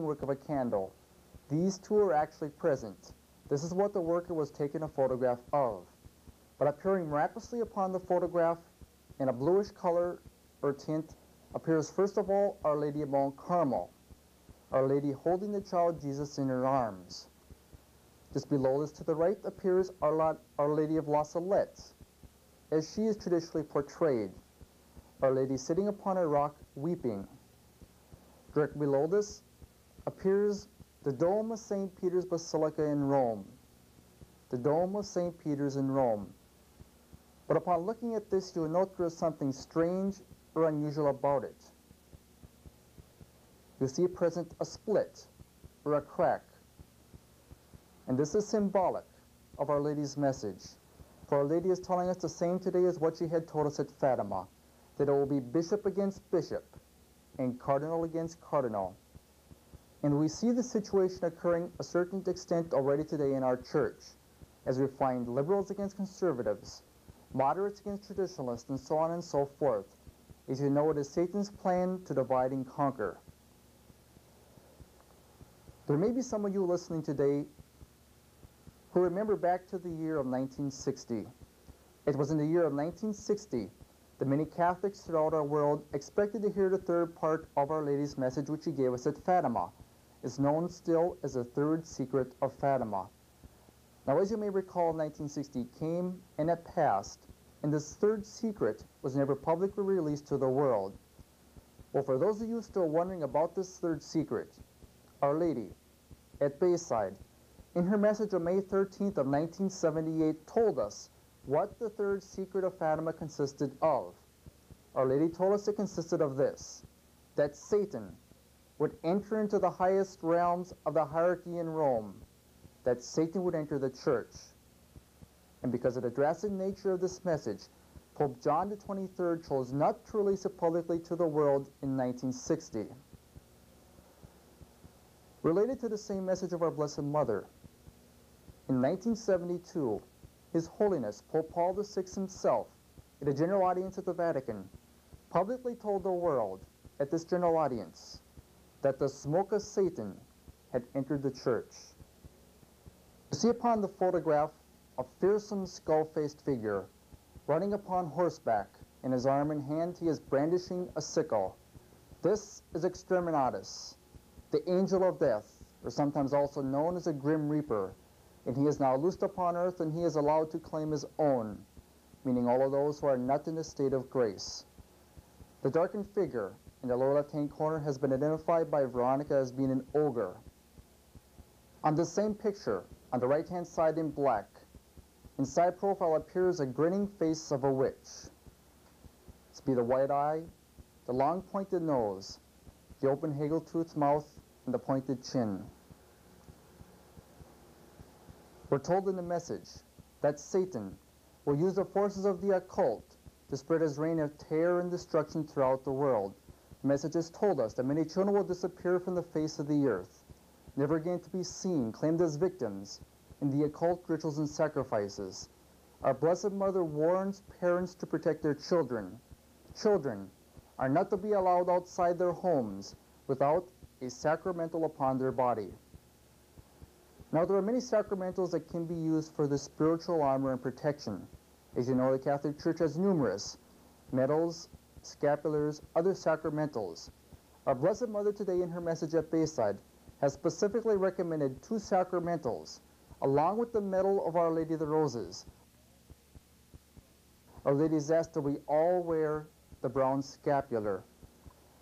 wick of a candle. These two are actually present. This is what the worker was taking a photograph of. But appearing miraculously upon the photograph in a bluish color or tint appears first of all Our Lady of Mount Carmel, Our Lady holding the child Jesus in her arms. Just below this to the right appears Our Lady of La Salette, as she is traditionally portrayed, Our Lady sitting upon a rock weeping. Directly below this appears the dome of St. Peter's Basilica in Rome. The dome of St. Peter's in Rome. But upon looking at this, you will note there is something strange or unusual about it. You see present a split or a crack. And this is symbolic of Our Lady's message. For Our Lady is telling us the same today as what she had told us at Fatima, that it will be bishop against bishop and cardinal against cardinal. And we see the situation occurring a certain extent already today in our church, as we find liberals against conservatives, moderates against traditionalists, and so on and so forth. As you know, it is Satan's plan to divide and conquer. There may be some of you listening today who remember back to the year of 1960. It was in the year of 1960 that many Catholics throughout our world expected to hear the third part of Our Lady's message, which she gave us at Fatima. It's known still as the third secret of Fatima. Now, as you may recall, 1960 came and it passed, and this third secret was never publicly released to the world. Well, for those of you still wondering about this third secret, Our Lady at Bayside, in her message of May 13th of 1978, told us what the third secret of Fatima consisted of. Our Lady told us it consisted of this, that Satan would enter into the highest realms of the hierarchy in Rome, that Satan would enter the church. And because of the drastic nature of this message, Pope John the 23rd chose not to release it publicly to the world in 1960. Related to the same message of our Blessed Mother, in 1972, His Holiness Pope Paul VI himself, at a general audience at the Vatican, publicly told the world at this general audience that the smoke of Satan had entered the church. You see upon the photograph a fearsome skull-faced figure running upon horseback. In his arm and hand he is brandishing a sickle. This is Exterminatus, the angel of death, or sometimes also known as a Grim Reaper, and he is now loosed upon earth and he is allowed to claim his own, meaning all of those who are not in the state of grace. The darkened figure in the lower left-hand corner has been identified by Veronica as being an ogre. On the same picture, on the right-hand side in black, in side profile appears a grinning face of a witch. This be the white eye, the long pointed nose, the open haggle-toothed mouth, and the pointed chin. We're told in the message that Satan will use the forces of the occult to spread his reign of terror and destruction throughout the world. The message has told us that many children will disappear from the face of the earth, never again to be seen, claimed as victims in the occult rituals and sacrifices. Our Blessed Mother warns parents to protect their children. Children are not to be allowed outside their homes without a sacramental upon their body. Now, there are many sacramentals that can be used for the spiritual armor and protection. As you know, the Catholic Church has numerous medals, scapulars, other sacramentals. Our Blessed Mother today in her message at Bayside has specifically recommended two sacramentals, along with the medal of Our Lady of the Roses. Our Lady has asked that we all wear the brown scapular.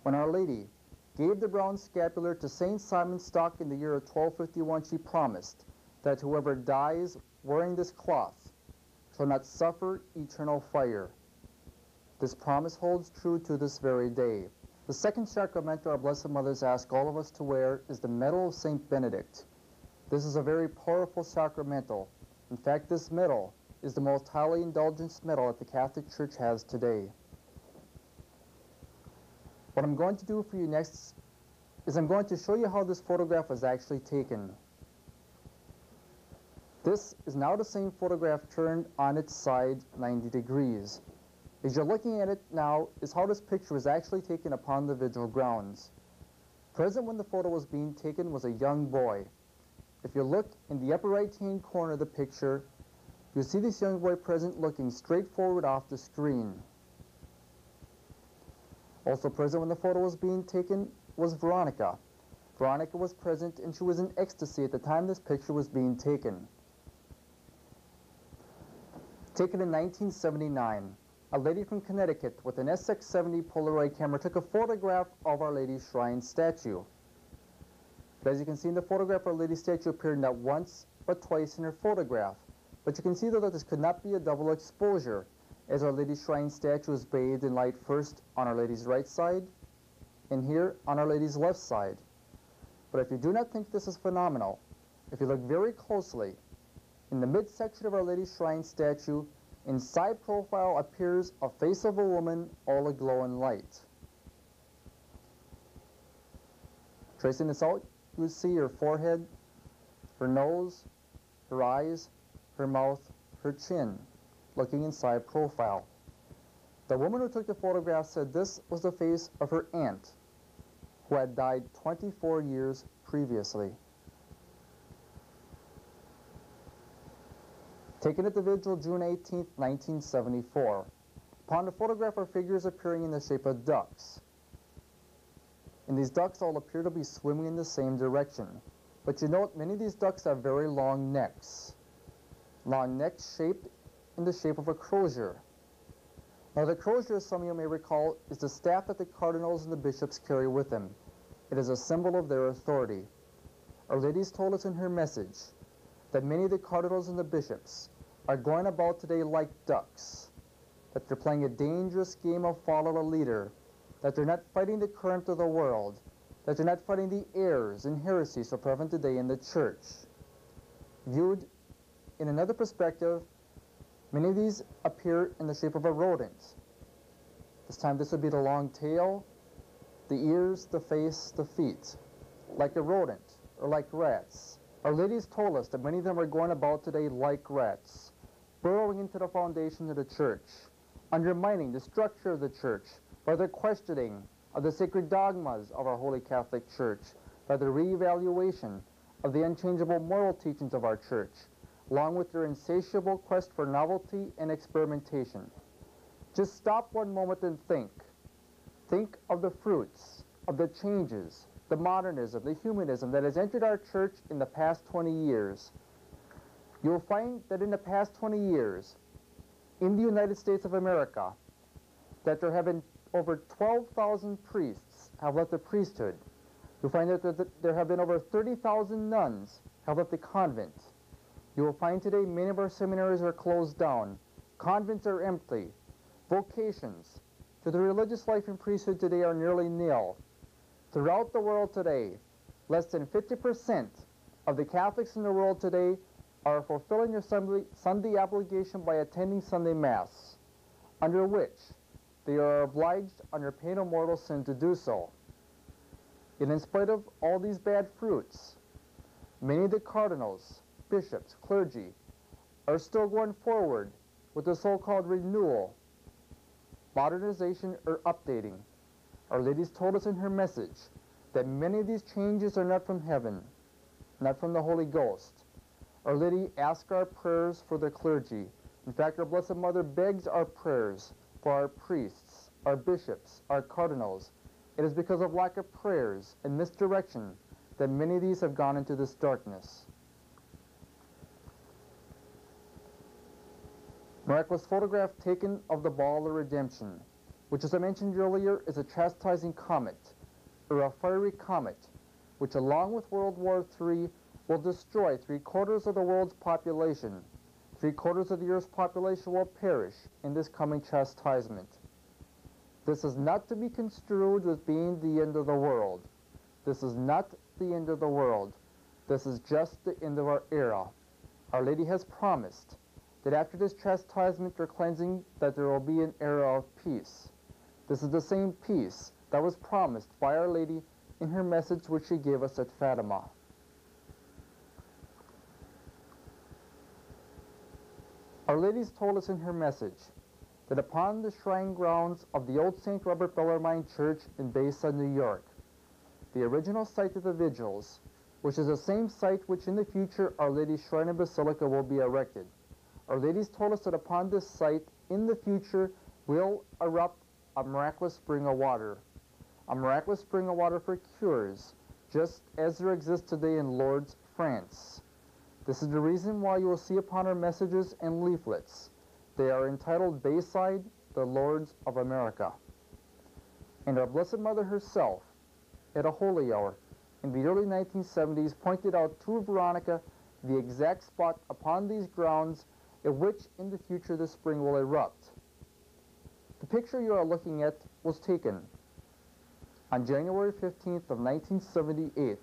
When Our Lady gave the brown scapular to St. Simon Stock in the year of 1251, she promised that whoever dies wearing this cloth shall not suffer eternal fire. This promise holds true to this very day. The second sacrament our Blessed Mother has asked all of us to wear is the medal of St. Benedict. This is a very powerful sacramental. In fact, this medal is the most highly indulgent medal that the Catholic Church has today. What I'm going to do for you next is I'm going to show you how this photograph was actually taken. This is now the same photograph turned on its side 90 degrees. As you're looking at it now is how this picture was actually taken upon the vigil grounds. Present when the photo was being taken was a young boy. If you look in the upper right-hand corner of the picture, you'll see this young boy present looking straight forward off the screen. Also present when the photo was being taken was Veronica. Veronica was present and she was in ecstasy at the time this picture was being taken. Taken in 1979, a lady from Connecticut with an SX70 Polaroid camera took a photograph of Our Lady's Shrine statue. But as you can see in the photograph, Our Lady's statue appeared not once but twice in her photograph. But you can see though that this could not be a double exposure, as Our Lady's Shrine statue is bathed in light first on Our Lady's right side and here on Our Lady's left side. But if you do not think this is phenomenal, if you look very closely, in the midsection of Our Lady's Shrine statue, in side profile appears a face of a woman all aglow in light. Tracing this out, you see her forehead, her nose, her eyes, her mouth, her chin, looking in side profile. The woman who took the photograph said this was the face of her aunt, who had died 24 years previously. Taken at the vigil June 18, 1974. Upon the photograph are figures appearing in the shape of ducks. And these ducks all appear to be swimming in the same direction. But you note many of these ducks have very long necks. Long necks shaped in the shape of a crozier. Now the crozier, as some of you may recall, is the staff that the cardinals and the bishops carry with them. It is a symbol of their authority. Our Lady's told us in her message that many of the cardinals and the bishops are going about today like ducks, that they're playing a dangerous game of follow a leader, that they're not fighting the current of the world, that they're not fighting the errors and heresies so prevalent today in the church. Viewed in another perspective, many of these appear in the shape of a rodent. This time this would be the long tail, the ears, the face, the feet, like a rodent or like rats. Our Lady's told us that many of them are going about today like rats, burrowing into the foundation of the church, undermining the structure of the church by their questioning of the sacred dogmas of our Holy Catholic Church, by the reevaluation of the unchangeable moral teachings of our church, along with their insatiable quest for novelty and experimentation. Just stop one moment and think. Think of the fruits, of the changes, the modernism, the humanism that has entered our church in the past 20 years. You will find that in the past 20 years, in the United States of America, that there have been over 12,000 priests have left the priesthood. You'll find that there have been over 30,000 nuns have left the convent. You will find today many of our seminaries are closed down. Convents are empty. Vocations to the religious life and priesthood today are nearly nil. Throughout the world today, less than 50% of the Catholics in the world today are fulfilling their Sunday obligation by attending Sunday Mass, under which they are obliged under pain of mortal sin to do so. And in spite of all these bad fruits, many of the cardinals, bishops, clergy, are still going forward with the so-called renewal, modernization, or updating. Our Lady's told us in her message that many of these changes are not from heaven, not from the Holy Ghost. Our Lady asks our prayers for the clergy. In fact, our Blessed Mother begs our prayers for our priests, our bishops, our cardinals. It is because of lack of prayers and misdirection that many of these have gone into this darkness. Miraculous photograph taken of the ball of redemption, which, as I mentioned earlier, is a chastising comet, or a fiery comet, which along with World War III will destroy 3/4 of the world's population. 3/4 of the earth's population will perish in this coming chastisement. This is not to be construed as being the end of the world. This is not the end of the world. This is just the end of our era. Our Lady has promised that after this chastisement or cleansing, that there will be an era of peace. This is the same peace that was promised by Our Lady in her message which she gave us at Fatima. Our Lady's told us in her message that upon the shrine grounds of the old St. Robert Bellarmine Church in Bayside, New York, the original site of the vigils, which is the same site which in the future Our Lady's Shrine and Basilica will be erected. Our Lady's told us that upon this site, in the future, will erupt a miraculous spring of water. A miraculous spring of water for cures, just as there exists today in Lourdes, France. This is the reason why you will see upon our messages and leaflets. They are entitled Bayside, the Lourdes of America. And our Blessed Mother herself, at a holy hour, in the early 1970s, pointed out to Veronica the exact spot upon these grounds at which in the future the spring will erupt. The picture you are looking at was taken on January 15th of 1978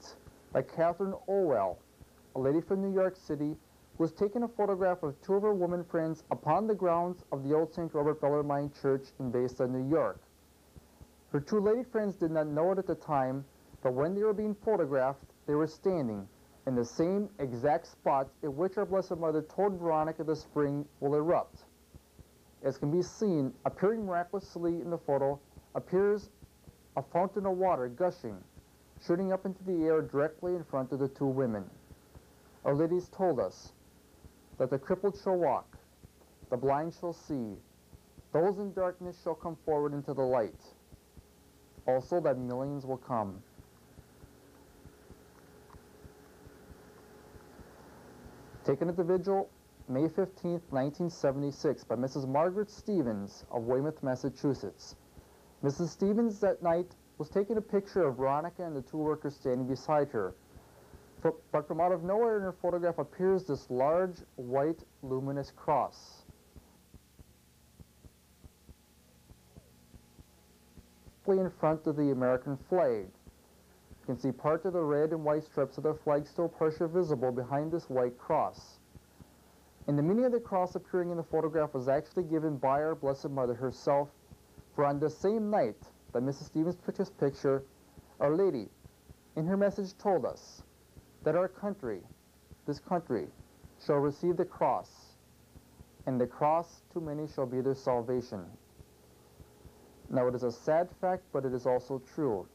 by Catherine Owell, a lady from New York City, who was taking a photograph of two of her woman friends upon the grounds of the old St. Robert Bellarmine Church in Bayside, New York. Her two lady friends did not know it at the time, but when they were being photographed, they were standing in the same exact spot at which our Blessed Mother told Veronica the spring will erupt. As can be seen, appearing miraculously in the photo, appears a fountain of water gushing, shooting up into the air directly in front of the two women. Our ladies told us that the crippled shall walk, the blind shall see, those in darkness shall come forward into the light. Also that millions will come. Taken at the vigil, May 15th, 1976, by Mrs. Margaret Stevens of Weymouth, Massachusetts. Mrs. Stevens that night was taking a picture of Veronica and the two workers standing beside her. But from out of nowhere in her photograph appears this large, white, luminous cross. In front of the American flag. You can see part of the red and white strips of the flag still partially visible behind this white cross. And the meaning of the cross appearing in the photograph was actually given by our Blessed Mother herself, for on the same night that Mrs. Stevens took this picture, Our Lady, in her message, told us that our country, this country, shall receive the cross, and the cross to many shall be their salvation. Now it is a sad fact, but it is also true.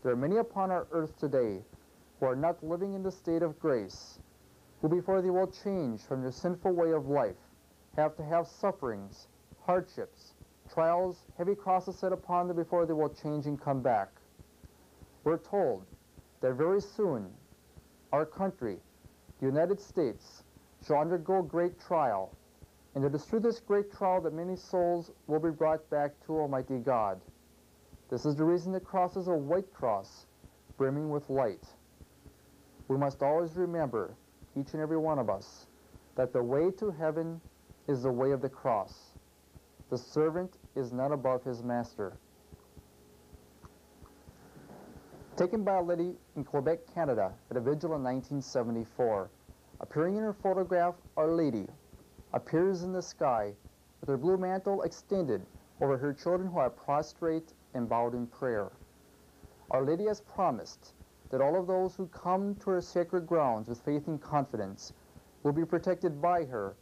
There are many upon our earth today who are not living in the state of grace, who before they will change from their sinful way of life, have to have sufferings, hardships, trials, heavy crosses set upon them before they will change and come back. We're told that very soon our country, the United States, shall undergo great trial, and it is through this great trial that many souls will be brought back to Almighty God. This is the reason the cross is a white cross, brimming with light. We must always remember, each and every one of us, that the way to heaven is the way of the cross. The servant is not above his master. Taken by a lady in Quebec, Canada, at a vigil in 1974, appearing in her photograph, Our Lady appears in the sky with her blue mantle extended over her children who are prostrate and bowed in prayer. Our Lady has promised that all of those who come to her sacred grounds with faith and confidence will be protected by her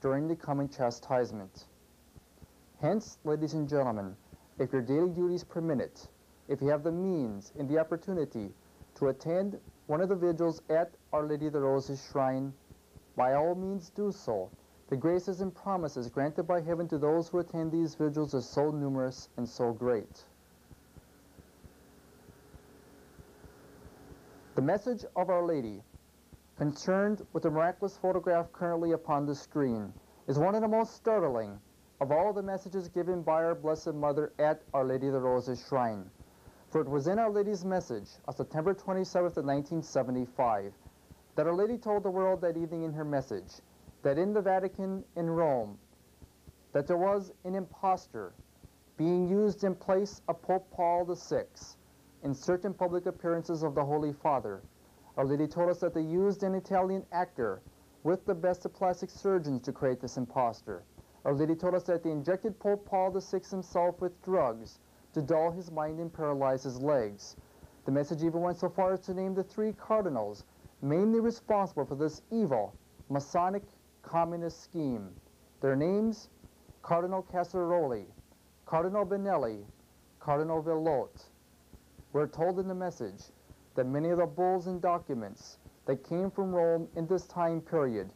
during the coming chastisement. Hence, ladies and gentlemen, if your daily duties permit it, if you have the means and the opportunity to attend one of the vigils at Our Lady of the Roses Shrine, by all means do so. The graces and promises granted by heaven to those who attend these vigils are so numerous and so great. The message of Our Lady, concerned with the miraculous photograph currently upon the screen, is one of the most startling of all the messages given by our Blessed Mother at Our Lady of the Roses Shrine. For it was in Our Lady's message of September 27th of 1975 that Our Lady told the world that evening in her message that in the Vatican in Rome, that there was an impostor being used in place of Pope Paul VI in certain public appearances of the Holy Father. Our Lady told us that they used an Italian actor with the best of plastic surgeons to create this impostor. Our Lady told us that they injected Pope Paul VI himself with drugs to dull his mind and paralyze his legs. The message even went so far as to name the three cardinals mainly responsible for this evil, Masonic communist scheme. Their names: Cardinal Casaroli, Cardinal Benelli, Cardinal Villot. We're told in the message that many of the bulls and documents that came from Rome in this time period